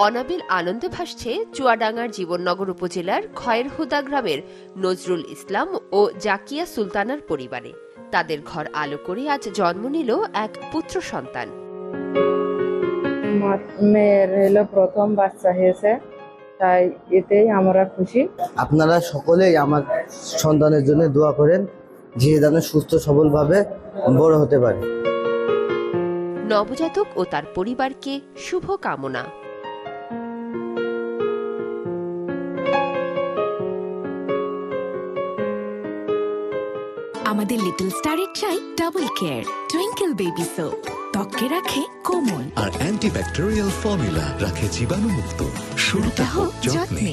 অনাবিল আনন্দে ভাসছে চুয়াডাঙ্গার জীবননগর উপজেলার খয়েরহুদা গ্রামের নজরুল ইসলাম ও জাকিয়া সুলতানার পরিবারে। তাদের ঘর আলো করে আজ জন্ম নিল এক পুত্র সন্তান। মেয়ের হলো প্রথম বাচ্চা হয়েছে, তাই এতেই আমরা খুশি। আপনারা সকলেই আমার সন্তানের জন্য দোয়া করেন, যে যেন সুস্থ সবলভাবে বড় হতে পারে। নবজাতক ও তার পরিবারকে শুভ কামনা। আমাদের লিটল স্টারের চাই double care twinkle baby soap, ত্বককে রাখে কোমল আর অ্যান্টিব্যাকটেরিয়াল ফর্মুলা রাখে জীবাণুমুক্ত। শুরুটা হোক যত্নে।